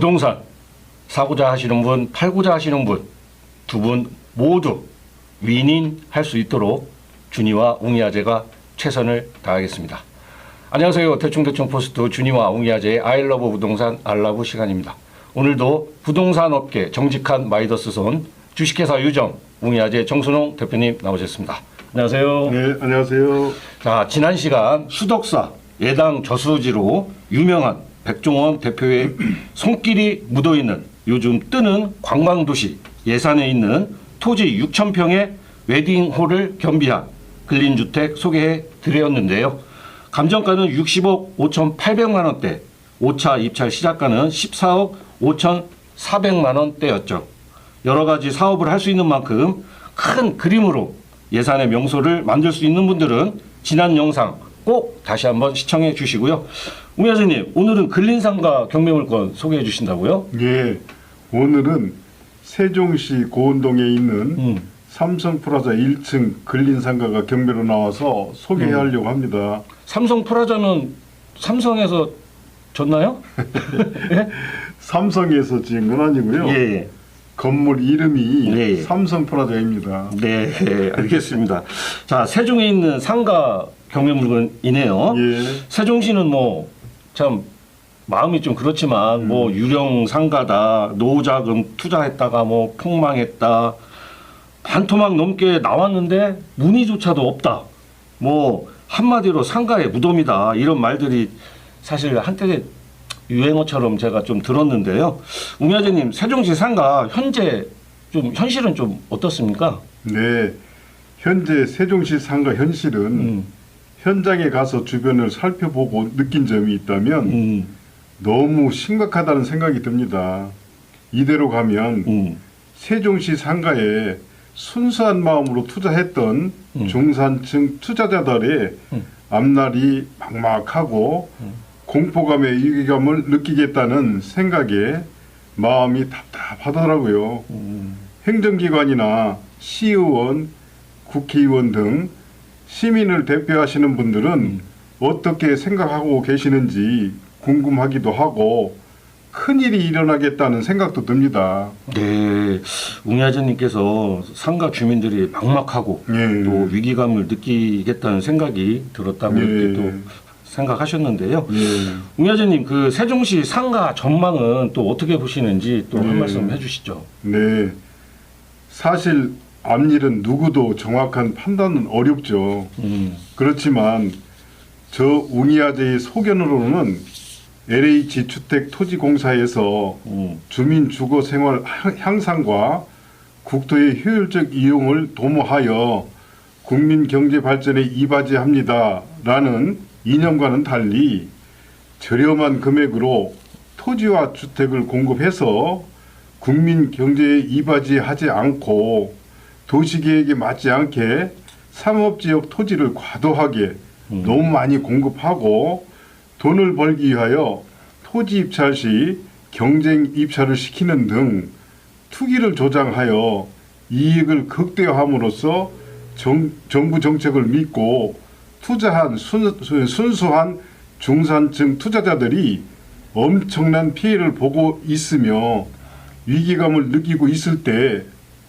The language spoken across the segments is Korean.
부동산 사고자 하시는 분, 팔고자 하시는 분, 두 분 모두 윈윈할 수 있도록 준이와 웅이아재가 최선을 다하겠습니다. 안녕하세요. 대충대충 포스트 준이와 웅이아재의 아이러브 부동산 알라브 시간입니다. 오늘도 부동산 업계 정직한 마이더스 손 주식회사 유정 웅이아재 정순홍 대표님 나오셨습니다. 안녕하세요. 네, 안녕하세요. 자, 지난 시간 수덕사 예당 저수지로 유명한 백종원 대표의 손길이 묻어있는 요즘 뜨는 관광도시 예산에 있는 토지 6,000평의 웨딩홀을 겸비한 근린주택 소개해 드렸는데요. 감정가는 60억 5,800만 원대, 5차 입찰 시작가는 14억 5,400만 원대였죠. 여러 가지 사업을 할 수 있는 만큼 큰 그림으로 예산의 명소를 만들 수 있는 분들은 지난 영상 꼭 다시 한번 시청해 주시고요. 웅야재님, 오늘은 근린상가 경매물건 소개해 주신다고요? 예, 오늘은 세종시 고운동에 있는 삼성프라자 1층 근린상가가 경매로 나와서 소개하려고 합니다. 삼성프라자는 삼성에서 줬나요? 삼성에서 지은 건 아니고요. 예. 건물 이름이 네. 삼성프라자입니다. 네, 알겠습니다. 자, 세종에 있는 상가 경매물건이네요. 예. 세종시는 뭐 참 마음이 좀 그렇지만 뭐 유령 상가다, 노후자금 투자했다가 뭐 폭망했다, 반토막 넘게 나왔는데 문의조차도 없다. 뭐 한마디로 상가의 무덤이다. 이런 말들이 사실 한때 유행어처럼 제가 좀 들었는데요. 웅야재님, 세종시 상가 현재 좀 현실은 좀 어떻습니까? 네, 현재 세종시 상가 현실은 현장에 가서 주변을 살펴보고 느낀 점이 있다면 너무 심각하다는 생각이 듭니다. 이대로 가면 세종시 상가에 순수한 마음으로 투자했던 중산층 투자자들의 앞날이 막막하고 공포감의 위기감을 느끼겠다는 생각에 마음이 답답하더라고요. 행정기관이나 시의원, 국회의원 등 시민을 대표하시는 분들은 어떻게 생각하고 계시는지 궁금하기도 하고 큰일이 일어나겠다는 생각도 듭니다. 네, 웅야재님께서 상가 주민들이 막막하고 예. 또 위기감을 느끼겠다는 생각이 들었다고 예. 이렇게 또 생각하셨는데요. 예. 웅야재님, 그 세종시 상가 전망은 또 어떻게 보시는지 또 한 네. 말씀 해주시죠. 네, 사실 앞일은 누구도 정확한 판단은 어렵죠. 그렇지만 저 웅이아재의 소견으로는 LH주택토지공사에서 주민 주거 생활 향상과 국토의 효율적 이용을 도모하여 국민 경제 발전에 이바지합니다라는 이념과는 달리 저렴한 금액으로 토지와 주택을 공급해서 국민 경제에 이바지하지 않고 도시계획에 맞지 않게 상업지역 토지를 과도하게 너무 많이 공급하고 돈을 벌기 위하여 토지 입찰 시 경쟁 입찰을 시키는 등 투기를 조장하여 이익을 극대화함으로써 정부 정책을 믿고 투자한 순수한 중산층 투자자들이 엄청난 피해를 보고 있으며 위기감을 느끼고 있을 때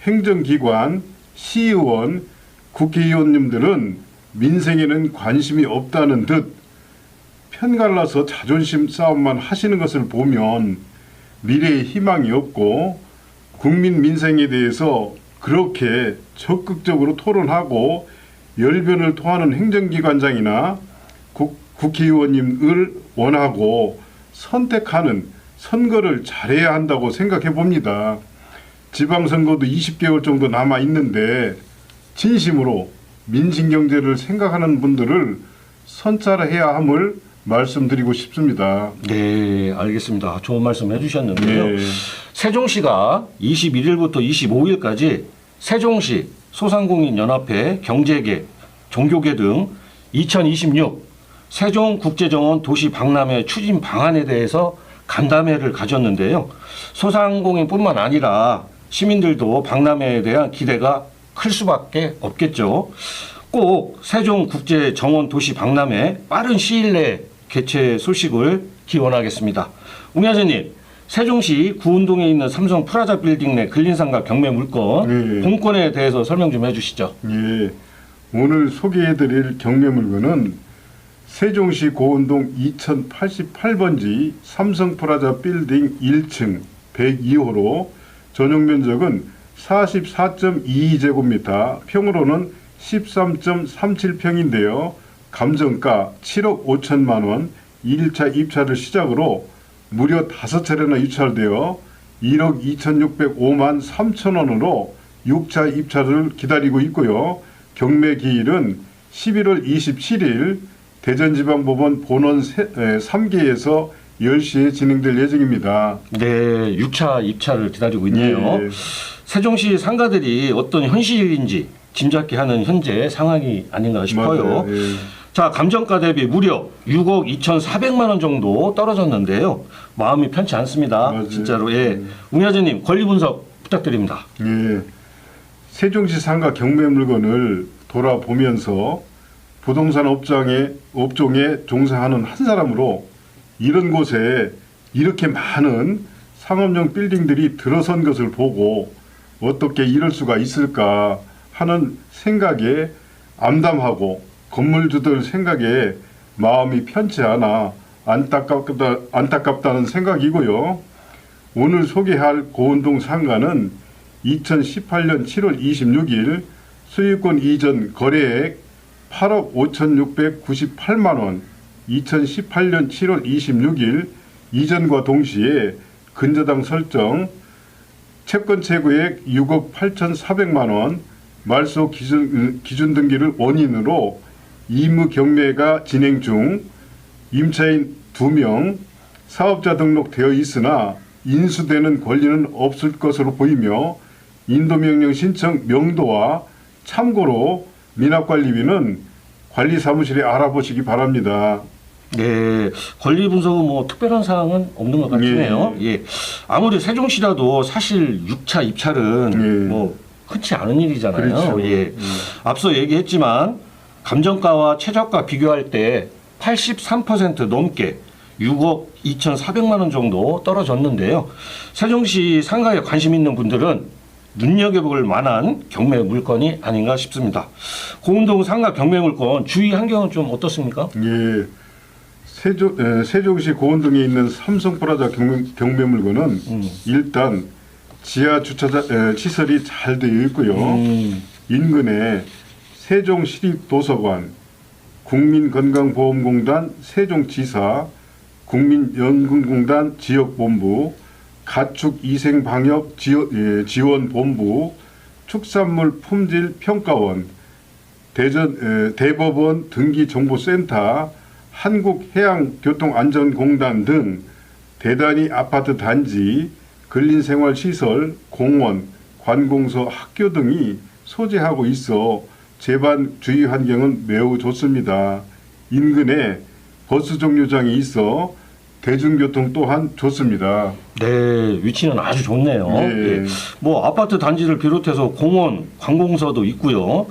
행정기관, 시의원, 국회의원님들은 민생에는 관심이 없다는 듯 편갈라서 자존심 싸움만 하시는 것을 보면 미래에 희망이 없고 국민 민생에 대해서 그렇게 적극적으로 토론하고 열변을 토하는 행정기관장이나 국회의원님을 원하고 선택하는 선거를 잘해야 한다고 생각해 봅니다. 지방선거도 20개월 정도 남아 있는데 진심으로 민생경제를 생각하는 분들을 선찰해야 함을 말씀드리고 싶습니다. 네, 알겠습니다. 좋은 말씀 해주셨는데요. 네. 세종시가 21일부터 25일까지 세종시 소상공인연합회 경제계, 종교계 등 2026 세종국제정원 도시 박람회 추진 방안에 대해서 간담회를 가졌는데요. 소상공인뿐만 아니라 시민들도 박람회에 대한 기대가 클 수밖에 없겠죠. 꼭 세종국제정원도시 박람회 빠른 시일 내에 개최 소식을 기원하겠습니다. 웅야재님, 세종시 구운동에 있는 삼성 프라자 빌딩 내 근린상가 경매 물건 본건에 대해서 설명 좀 해주시죠. 예, 오늘 소개해드릴 경매 물건은 세종시 고운동 2088번지 삼성 프라자 빌딩 1층 102호로 전용 면적은 44.22제곱미터, 평으로는 13.37평인데요. 감정가 7억 5천만 원, 1차 입찰을 시작으로 무려 5차례나 입찰되어 1억 2,605만 3천 원으로 6차 입찰을 기다리고 있고요. 경매 기일은 11월 27일 대전지방법원 본원 3개에서 10시에 진행될 예정입니다. 네, 6차 입찰을 기다리고 있네요. 예. 세종시 상가들이 어떤 현실인지 짐작케 하는 현재 상황이 아닌가 싶어요. 맞아요. 예. 자, 감정가 대비 무려 6억 2,400만 원 정도 떨어졌는데요. 마음이 편치 않습니다. 맞아요. 진짜로. 예. 웅야재님 권리 분석 부탁드립니다. 예. 세종시 상가 경매 물건을 돌아보면서 부동산 업종에 종사하는 한 사람으로 이런 곳에 이렇게 많은 상업용 빌딩들이 들어선 것을 보고 어떻게 이럴 수가 있을까 하는 생각에 암담하고 건물주들 생각에 마음이 편치 않아 안타깝다는 생각이고요. 오늘 소개할 고운동 상가는 2018년 7월 26일 소유권 이전 거래액 8억 5,698만 원, 2018년 7월 26일 이전과 동시에 근저당 설정, 채권 최고액 6억 8,400만 원, 말소 기준 등기를 원인으로 임의 경매가 진행 중, 임차인 2명, 사업자 등록되어 있으나 인수되는 권리는 없을 것으로 보이며 인도명령 신청 명도와 참고로 민학관리비는 관리사무실에 알아보시기 바랍니다. 네, 권리 분석은 뭐 특별한 사항은 없는 것 같긴 해요. 예. 아무리 세종시라도 사실 6차 입찰은 뭐 흔치 않은 일이잖아요. 그렇죠. 예. 앞서 얘기했지만 감정가와 최저가 비교할 때 83% 넘게 6억 2,400만 원 정도 떨어졌는데요. 세종시 상가에 관심 있는 분들은 눈여겨볼 만한 경매 물건이 아닌가 싶습니다. 고운동 상가 경매 물건 주의 환경은 좀 어떻습니까? 예. 세종시 고운동에 있는 삼성프라자 경매 물건은 일단 지하 주차장 시설이 잘 되어 있고요. 인근에 세종시립도서관, 국민건강보험공단 세종지사, 국민연금공단 지역본부, 가축위생방역 지원본부, 축산물 품질평가원, 대법원 등기정보센터, 한국해양교통안전공단 등 대단위 아파트 단지, 근린생활시설, 공원, 관공서, 학교 등이 소재하고 있어 재반 주의 환경은 매우 좋습니다. 인근에 버스 정류장이 있어 대중교통 또한 좋습니다. 네, 위치는 아주 좋네요. 네. 예. 뭐 아파트 단지를 비롯해서 공원, 관공서도 있고요.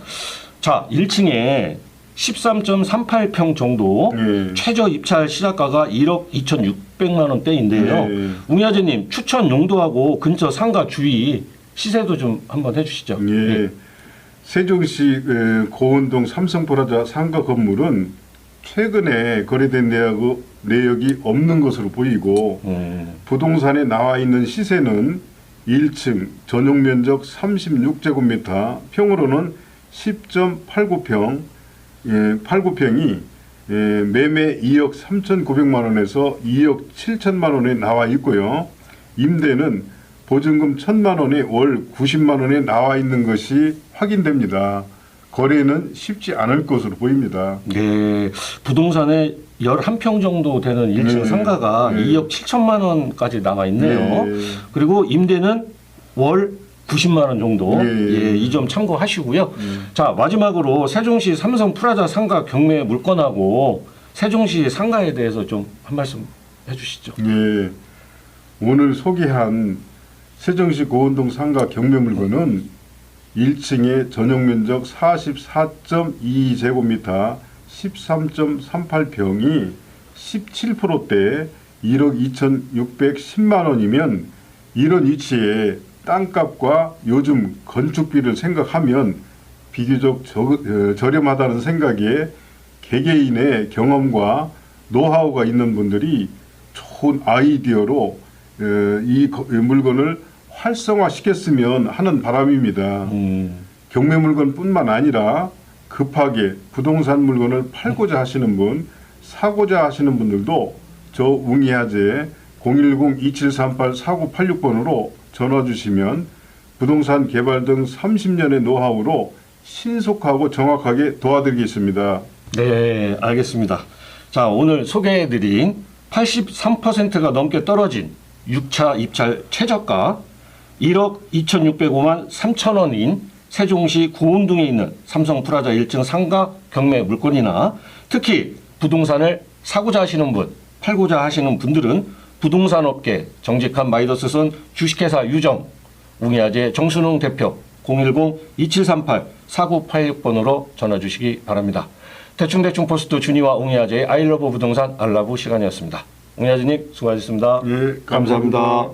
자, 1층에 13.38평 정도, 최저 입찰 시작가가 1억 2,600만 원대인데요. 웅야재님 추천 용도하고 근처 상가 주위 시세도 좀 한번 해주시죠. 예. 세종시 고운동 삼성프라자 상가 건물은 최근에 거래된 내역이 없는 것으로 보이고 부동산에 나와 있는 시세는 1층 전용 면적 36제곱미터, 평으로는 10.89평, 89평이 매매 2억 3,900만 원에서 2억 7천만 원에 나와 있고요. 임대는 보증금 1,000만 원에 월 90만 원에 나와 있는 것이 확인됩니다. 거래는 쉽지 않을 것으로 보입니다. 네, 부동산에 11평 정도 되는 1층 상가가 2억 7천만 원까지 나와 있네요. 그리고 임대는 월 90만 원 정도. 예, 이 점 참고하시고요. 자, 마지막으로 세종시 삼성 프라자 상가 경매 물건하고 세종시 상가에 대해서 좀 한 말씀 해주시죠. 예, 오늘 소개한 세종시 고운동 상가 경매 물건은 1층의 전용 면적 44.22제곱미터, 13.38평이 17%대 1억 2,610만 원이면 이런 위치에 땅값과 요즘 건축비를 생각하면 비교적 저렴하다는 생각에 개개인의 경험과 노하우가 있는 분들이 좋은 아이디어로 이 물건을 활성화시켰으면 하는 바람입니다. 경매 물건뿐만 아니라 급하게 부동산 물건을 팔고자 하시는 분, 사고자 하시는 분들도 저 웅이화재 010-2738-4986번으로 전화 주시면 부동산 개발 등 30년의 노하우로 신속하고 정확하게 도와드리겠습니다. 네, 알겠습니다. 자, 오늘 소개해드린 83%가 넘게 떨어진 6차 입찰 최저가 1억 2,605만 3천 원인 세종시 구운동에 있는 삼성프라자 1층 상가 경매 물건이나 특히 부동산을 사고자 하시는 분, 팔고자 하시는 분들은 부동산업계 정직한 마이더스선 주식회사 유정 웅이화재 정순웅 대표 010-2738-4986번으로 전화 주시기 바랍니다. 대충대충 포스트 준이와 웅이화재의 아이러브 부동산 알라브 시간이었습니다. 웅이화재님 수고하셨습니다. 예, 감사합니다.